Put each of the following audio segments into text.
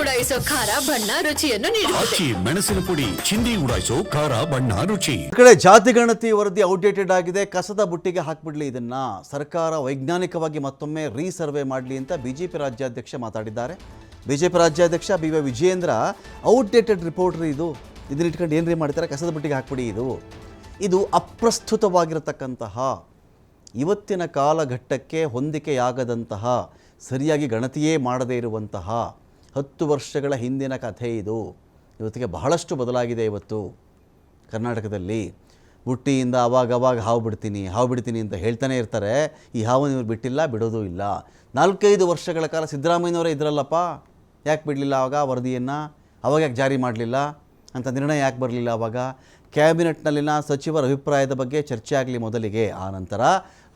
ಉಡಾಯಿಸೋ ಖಾರ ಬಣ್ಣ ರುಚಿಯನ್ನು ನೀಡುತ್ತದೆ. ಮೆಣಸಿನ ಪುಡಿ ಚಿಂದಿ ಉಡಾಯಿಸೋ ಖಾರ ಬಣ್ಣ ರುಚಿ. ಈ ಕಡೆ ಜಾತಿ ಗಣತಿ ವರದಿ ಔಟ್ಡೇಟೆಡ್ ಆಗಿದೆ, ಕಸದ ಬುಟ್ಟಿಗೆ ಹಾಕ್ಬಿಡ್ಲಿ ಇದನ್ನ. ಸರ್ಕಾರ ವೈಜ್ಞಾನಿಕವಾಗಿ ಮತ್ತೊಮ್ಮೆ ರೀಸರ್ವೆ ಮಾಡಲಿ ಅಂತ ಬಿಜೆಪಿ ರಾಜ್ಯಾಧ್ಯಕ್ಷ ಮಾತಾಡಿದ್ದಾರೆ. ಬಿಜೆಪಿ ರಾಜ್ಯಾಧ್ಯಕ್ಷ BY ವಿಜಯೇಂದ್ರ ಔಟ್ಡೇಟೆಡ್ ರಿಪೋರ್ಟ್ ರೀ ಇದು, ಇದನ್ನ ಇಟ್ಕೊಂಡು ಏನ್ರಿ ಮಾಡ್ತಾರೆ, ಕಸದ ಬುಟ್ಟಿಗೆ ಹಾಕ್ಬಿಡಿ. ಇದು ಅಪ್ರಸ್ತುತವಾಗಿರತಕ್ಕಂತಹ, ಇವತ್ತಿನ ಕಾಲಘಟ್ಟಕ್ಕೆ ಹೊಂದಿಕೆಯಾಗದಂತಹ, ಸರಿಯಾಗಿ ಗಣತಿಯೇ ಮಾಡದೇ ಇರುವಂತಹ 10 ವರ್ಷಗಳ ಹಿಂದಿನ ಕಥೆ ಇದು. ಇವತ್ತಿಗೆ ಬಹಳಷ್ಟು ಬದಲಾಗಿದೆ. ಇವತ್ತು ಕರ್ನಾಟಕದಲ್ಲಿ ಬುಟ್ಟಿಯಿಂದ ಅವಾಗ ಹಾವು ಬಿಡ್ತೀನಿ ಅಂತ ಹೇಳ್ತಾನೆ ಇರ್ತಾರೆ. ಈ ಹಾವನ್ನು ಇವ್ರು ಬಿಟ್ಟಿಲ್ಲ, ಬಿಡೋದು ಇಲ್ಲ. 4-5 ವರ್ಷಗಳ ಕಾಲ ಸಿದ್ದರಾಮಯ್ಯನವರೇ ಇದ್ರಲ್ಲಪ್ಪ, ಯಾಕೆ ಬಿಡಲಿಲ್ಲ ಆವಾಗ ವರದಿಯನ್ನು, ಅವಾಗ ಯಾಕೆ ಜಾರಿ ಮಾಡಲಿಲ್ಲ ಅಂತ ನಿರ್ಣಯ ಯಾಕೆ ಬರಲಿಲ್ಲ ಆವಾಗ? ಕ್ಯಾಬಿನೆಟ್ನಲ್ಲಿನ ಸಚಿವರ ಅಭಿಪ್ರಾಯದ ಬಗ್ಗೆ ಚರ್ಚೆ ಆಗಲಿ ಮೊದಲಿಗೆ, ಆ ನಂತರ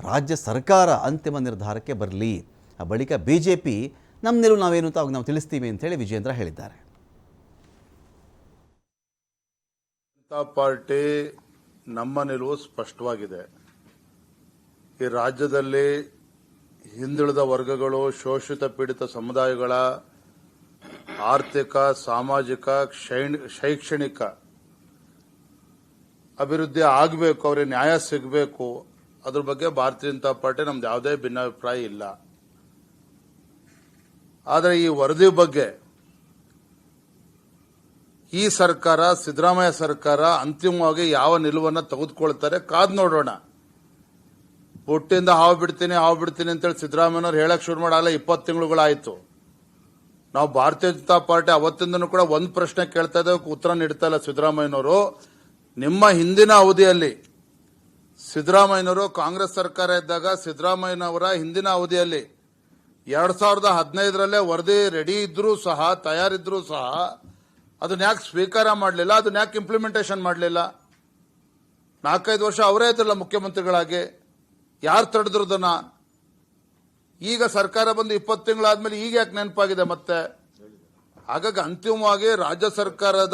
ರಾಜ್ಯ ಸರ್ಕಾರ ಅಂತಿಮ ನಿರ್ಧಾರಕ್ಕೆ ಬರಲಿ. ಆ ಬಳಿಕ BJP ನಮ್ಮ ನಿಲುವು ನಾವೇನು ಅಂತ ಅವಾಗ ನಾವು ತಿಳಿಸ್ತೀವಿ ಅಂತೇಳಿ ವಿಜೇಂದ್ರ ಹೇಳಿದ್ದಾರೆ. ಜನತಾ ಪಾರ್ಟಿ ನಮ್ಮ ನಿಲುವು ಸ್ಪಷ್ಟವಾಗಿದೆ. ಈ ರಾಜ್ಯದಲ್ಲಿ ಹಿಂದುಳಿದ ವರ್ಗಗಳು, ಶೋಷಿತ ಪೀಡಿತ ಸಮುದಾಯಗಳ ಆರ್ಥಿಕ, ಸಾಮಾಜಿಕ, ಶೈಕ್ಷಣಿಕ ಅಭಿವೃದ್ಧಿ ಆಗಬೇಕು, ಅವರಿಗೆ ನ್ಯಾಯ ಸಿಗಬೇಕು. ಅದ್ರ ಬಗ್ಗೆ ಭಾರತೀಯ ಜನತಾ ಪಾರ್ಟಿ ನಮ್ದು ಯಾವುದೇ ಭಿನ್ನಾಭಿಪ್ರಾಯ ಇಲ್ಲ. ಆದರೆ ಈ ವರದಿ ಬಗ್ಗೆ ಈ ಸರ್ಕಾರ, ಸಿದ್ದರಾಮಯ್ಯ ಸರ್ಕಾರ ಅಂತಿಮವಾಗಿ ಯಾವ ನಿಲುವನ್ನು ತೆಗೆದುಕೊಳ್ತಾರೆ ಕಾದ್ ನೋಡೋಣ. ಬುಟ್ಟಿಯಿಂದ ಹಾವು ಬಿಡ್ತೀನಿ ಅಂತೇಳಿ ಸಿದ್ದರಾಮಯ್ಯನವ್ರು ಹೇಳಕ್ ಶುರು ಮಾಡಲ್ಲ. 20 ತಿಂಗಳುಗಳಾಯ್ತು. ನಾವು ಭಾರತೀಯ ಜನತಾ ಪಾರ್ಟಿ ಅವತ್ತಿಂದನೂ ಕೂಡ ಒಂದು ಪ್ರಶ್ನೆ ಕೇಳ್ತಾ ಇದ್ದೇವೆ, ಉತ್ತರ ನೀಡ್ತಾ ಇಲ್ಲ ಸಿದ್ದರಾಮಯ್ಯನವರು. ನಿಮ್ಮ ಹಿಂದಿನ ಅವಧಿಯಲ್ಲಿ ಸಿದ್ದರಾಮಯ್ಯನವರು ಕಾಂಗ್ರೆಸ್ ಸರ್ಕಾರ ಇದ್ದಾಗ, ಸಿದ್ದರಾಮಯ್ಯನವರ ಹಿಂದಿನ ಅವಧಿಯಲ್ಲಿ 2015ರಲ್ಲೇ ವರದಿ ರೆಡಿ ಇದ್ರೂ ಸಹ, ತಯಾರಿದ್ರೂ ಸಹ ಅದನ್ನ ಯಾಕೆ ಸ್ವೀಕಾರ ಮಾಡಲಿಲ್ಲ, ಅದನ್ನ ಯಾಕೆ ಇಂಪ್ಲಿಮೆಂಟೇಷನ್ ಮಾಡಲಿಲ್ಲ? 4-5 ವರ್ಷ ಅವರೇ ಇದ್ರಲ್ಲ ಮುಖ್ಯಮಂತ್ರಿಗಳಾಗಿ, ಯಾರು ತಡೆದ್ರದನ್ನ? ಈಗ ಸರ್ಕಾರ ಬಂದು 20 ತಿಂಗಳಾದ್ಮೇಲೆ ಈಗ ಯಾಕೆ ನೆನಪಾಗಿದೆ ಮತ್ತೆ? ಹಾಗಾಗಿ ಅಂತಿಮವಾಗಿ ರಾಜ್ಯ ಸರ್ಕಾರದ